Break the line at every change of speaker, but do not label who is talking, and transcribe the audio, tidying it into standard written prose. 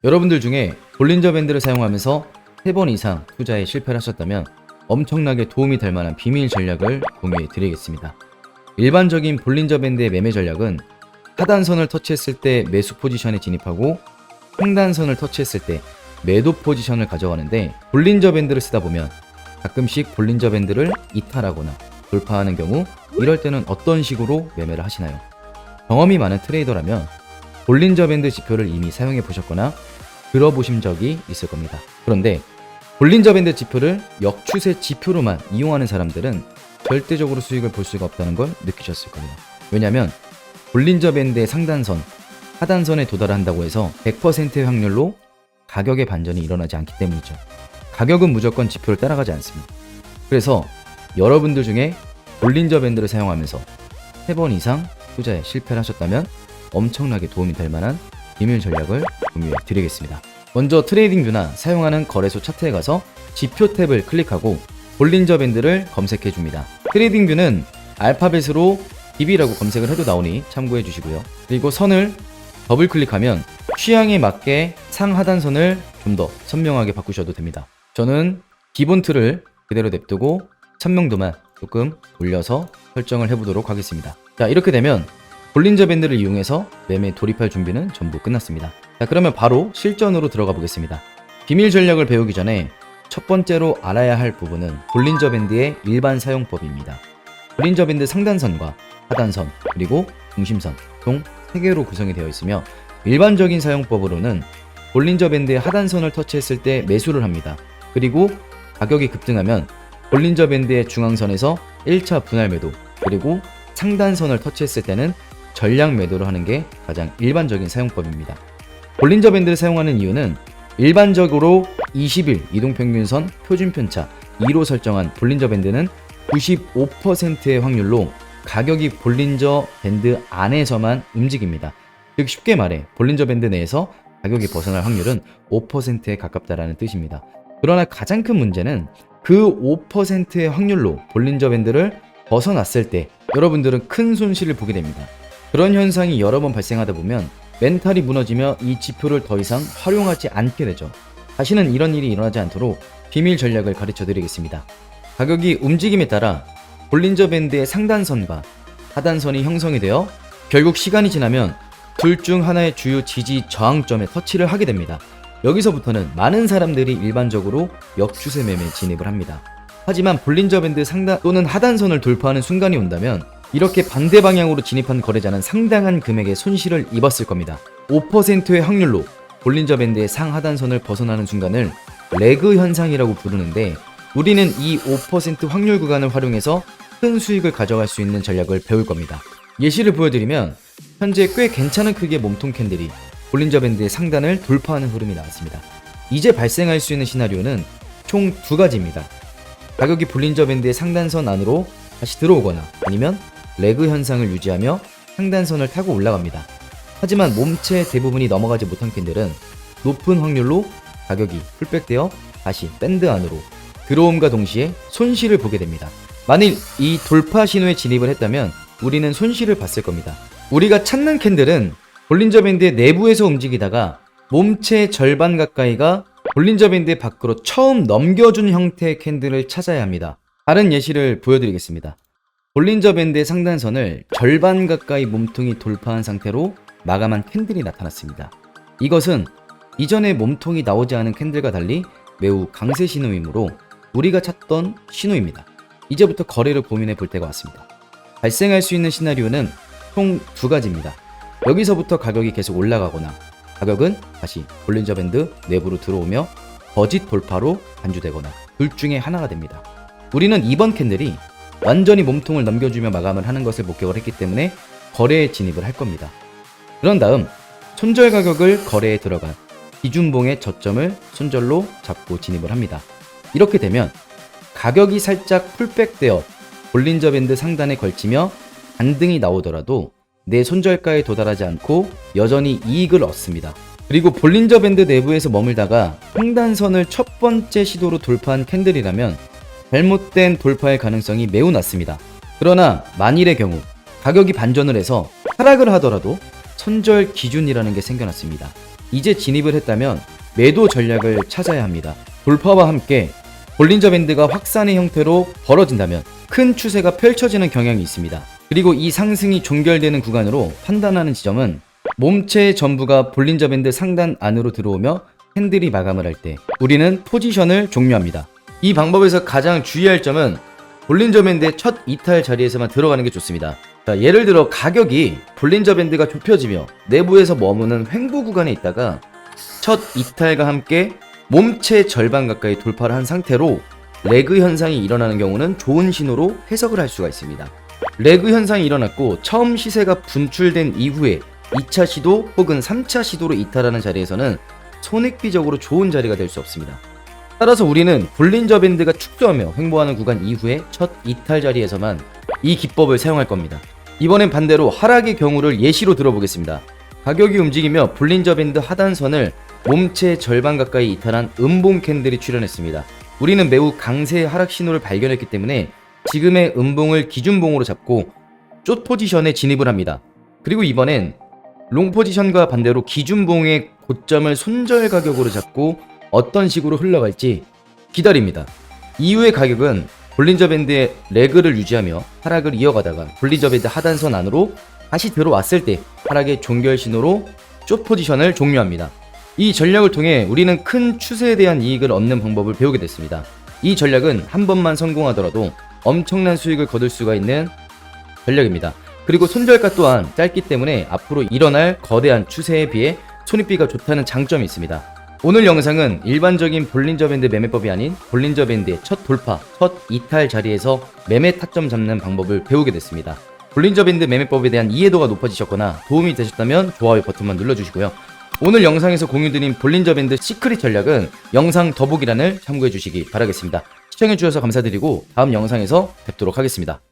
여러분들 중에 볼린저 밴드를 사용하면서 3번 이상 투자에 실패를 하셨다면 엄청나게 도움이 될 만한 비밀 전략을 공유해 드리겠습니다. 일반적인 볼린저 밴드의 매매 전략은 하단선을 터치했을 때 매수 포지션에 진입하고 상단선을 터치했을 때 매도 포지션을 가져가는데, 볼린저 밴드를 쓰다 보면 가끔씩 볼린저 밴드를 이탈하거나 돌파하는 경우, 이럴 때는 어떤 식으로 매매를 하시나요? 경험이 많은 트레이더라면 볼린저 밴드 지표를 이미 사용해 보셨거나 들어보신 적이 있을 겁니다. 그런데 볼린저 밴드 지표를 역추세 지표로만 이용하는 사람들은 절대적으로 수익을 볼 수가 없다는 걸 느끼셨을 겁니다. 왜냐하면 볼린저 밴드의 상단선, 하단선에 도달한다고 해서 100%의 확률로 가격의 반전이 일어나지 않기 때문이죠. 가격은 무조건 지표를 따라가지 않습니다. 그래서 여러분들 중에 볼린저 밴드를 사용하면서 3번 이상 투자에 실패를 하셨다면 엄청나게 도움이 될 만한 비밀 전략을 공유해 드리겠습니다. 먼저 트레이딩뷰나 사용하는 거래소 차트에 가서 지표 탭을 클릭하고 볼린저 밴드를 검색해 줍니다. 트레이딩뷰는 알파벳으로 DB라고 검색을 해도 나오니 참고해 주시고요. 그리고 선을 더블 클릭하면 취향에 맞게 상하단선을 좀 더 선명하게 바꾸셔도 됩니다. 저는 기본 틀을 그대로 냅두고 선명도만 조금 올려서 설정을 해보도록 하겠습니다. 자, 이렇게 되면 볼린저 밴드를 이용해서 매매 돌입할 준비는 전부 끝났습니다. 자, 그러면 바로 실전으로 들어가 보겠습니다. 비밀 전략을 배우기 전에 첫 번째로 알아야 할 부분은 볼린저 밴드의 일반 사용법입니다. 볼린저 밴드 상단선과 하단선, 그리고 중심선 총 3개로 구성이 되어 있으며, 일반적인 사용법으로는 볼린저 밴드의 하단선을 터치했을 때 매수를 합니다. 그리고 가격이 급등하면 볼린저 밴드의 중앙선에서 1차 분할 매도, 그리고 상단선을 터치했을 때는 전량 매도를 하는 게 가장 일반적인 사용법입니다. 볼린저 밴드를 사용하는 이유는 일반적으로 20일 이동평균선 표준편차 2로 설정한 볼린저 밴드는 95%의 확률로 가격이 볼린저 밴드 안에서만 움직입니다. 즉 쉽게 말해 볼린저 밴드 내에서 가격이 벗어날 확률은 5%에 가깝다라는 뜻입니다. 그러나 가장 큰 문제는 그 5%의 확률로 볼린저 밴드를 벗어났을 때 여러분들은 큰 손실을 보게 됩니다. 그런 현상이 여러 번 발생하다 보면 멘탈이 무너지며 이 지표를 더 이상 활용하지 않게 되죠. 다시는 이런 일이 일어나지 않도록 비밀 전략을 가르쳐 드리겠습니다. 가격이 움직임에 따라 볼린저 밴드의 상단선과 하단선이 형성이 되어 결국 시간이 지나면 둘 중 하나의 주요 지지 저항점에 터치를 하게 됩니다. 여기서부터는 많은 사람들이 일반적으로 역추세 매매에 진입을 합니다. 하지만 볼린저 밴드 상단 또는 하단선을 돌파하는 순간이 온다면 이렇게 반대 방향으로 진입한 거래자는 상당한 금액의 손실을 입었을 겁니다. 5%의 확률로 볼린저 밴드의 상하단선을 벗어나는 순간을 레그 현상이라고 부르는데, 우리는 이 5% 확률 구간을 활용해서 큰 수익을 가져갈 수 있는 전략을 배울 겁니다. 예시를 보여드리면 현재 꽤 괜찮은 크기의 몸통 캔들이 볼린저 밴드의 상단을 돌파하는 흐름이 나왔습니다. 이제 발생할 수 있는 시나리오는 총 2가지입니다. 가격이 볼린저 밴드의 상단선 안으로 다시 들어오거나 아니면 레그 현상을 유지하며 상단선을 타고 올라갑니다. 하지만 몸체 대부분이 넘어가지 못한 캔들은 높은 확률로 가격이 풀백되어 다시 밴드 안으로 들어옴과 동시에 손실을 보게 됩니다. 만일 이 돌파 신호에 진입을 했다면 우리는 손실을 봤을 겁니다. 우리가 찾는 캔들은 볼린저 밴드의 내부에서 움직이다가 몸체의 절반 가까이가 볼린저 밴드 밖으로 처음 넘겨준 형태의 캔들을 찾아야 합니다. 다른 예시를 보여드리겠습니다. 볼린저 밴드의 상단선을 절반 가까이 몸통이 돌파한 상태로 마감한 캔들이 나타났습니다. 이것은 이전에 몸통이 나오지 않은 캔들과 달리 매우 강세 신호이므로 우리가 찾던 신호입니다. 이제부터 거래를 고민해 볼 때가 왔습니다. 발생할 수 있는 시나리오는 총 2가지입니다. 여기서부터 가격이 계속 올라가거나 가격은 다시 볼린저 밴드 내부로 들어오며 거짓 돌파로 간주되거나 둘 중에 하나가 됩니다. 우리는 이번 캔들이 완전히 몸통을 넘겨주며 마감을 하는 것을 목격을 했기 때문에 거래에 진입을 할 겁니다. 그런 다음 손절 가격을 거래에 들어간 기준봉의 저점을 손절로 잡고 진입을 합니다. 이렇게 되면 가격이 살짝 풀백되어 볼린저 밴드 상단에 걸치며 반등이 나오더라도 내 손절가에 도달하지 않고 여전히 이익을 얻습니다. 그리고 볼린저 밴드 내부에서 머물다가 상단선을 첫 번째 시도로 돌파한 캔들이라면 잘못된 돌파의 가능성이 매우 낮습니다. 그러나 만일의 경우 가격이 반전을 해서 하락을 하더라도 손절 기준이라는 게 생겨났습니다. 이제 진입을 했다면 매도 전략을 찾아야 합니다. 돌파와 함께 볼린저 밴드가 확산의 형태로 벌어진다면 큰 추세가 펼쳐지는 경향이 있습니다. 그리고 이 상승이 종결되는 구간으로 판단하는 지점은 몸체 전부가 볼린저 밴드 상단 안으로 들어오며 캔들이 마감을 할 때 우리는 포지션을 종료합니다. 이 방법에서 가장 주의할 점은 볼린저 밴드의 첫 이탈 자리에서만 들어가는 게 좋습니다. 자, 예를 들어 가격이 볼린저 밴드가 좁혀지며 내부에서 머무는 횡보 구간에 있다가 첫 이탈과 함께 몸체 절반 가까이 돌파를 한 상태로 레그 현상이 일어나는 경우는 좋은 신호로 해석을 할 수가 있습니다. 레그 현상이 일어났고 처음 시세가 분출된 이후에 2차 시도 혹은 3차 시도로 이탈하는 자리에서는 손익비적으로 좋은 자리가 될 수 없습니다. 따라서 우리는 볼린저 밴드가 축소하며 횡보하는 구간 이후에 첫 이탈 자리에서만 이 기법을 사용할 겁니다. 이번엔 반대로 하락의 경우를 예시로 들어보겠습니다. 가격이 움직이며 볼린저 밴드 하단선을 몸체 절반 가까이 이탈한 음봉 캔들이 출현했습니다. 우리는 매우 강세의 하락 신호를 발견했기 때문에 지금의 음봉을 기준봉으로 잡고 숏 포지션에 진입을 합니다. 그리고 이번엔 롱 포지션과 반대로 기준봉의 고점을 손절 가격으로 잡고 어떤 식으로 흘러갈지 기다립니다. 이후의 가격은 볼린저 밴드의 레그를 유지하며 하락을 이어가다가 볼린저 밴드 하단선 안으로 다시 들어왔을 때 하락의 종결 신호로 숏 포지션을 종료합니다. 이 전략을 통해 우리는 큰 추세에 대한 이익을 얻는 방법을 배우게 됐습니다. 이 전략은 한 번만 성공하더라도 엄청난 수익을 거둘 수가 있는 전략입니다. 그리고 손절가 또한 짧기 때문에 앞으로 일어날 거대한 추세에 비해 손익비가 좋다는 장점이 있습니다. 오늘 영상은 일반적인 볼린저 밴드 매매법이 아닌 볼린저 밴드의 첫 돌파, 첫 이탈 자리에서 매매 타점 잡는 방법을 배우게 됐습니다. 볼린저 밴드 매매법에 대한 이해도가 높아지셨거나 도움이 되셨다면 좋아요 버튼만 눌러주시고요. 오늘 영상에서 공유드린 볼린저 밴드 시크릿 전략은 영상 더보기란을 참고해 주시기 바라겠습니다. 시청해 주셔서 감사드리고 다음 영상에서 뵙도록 하겠습니다.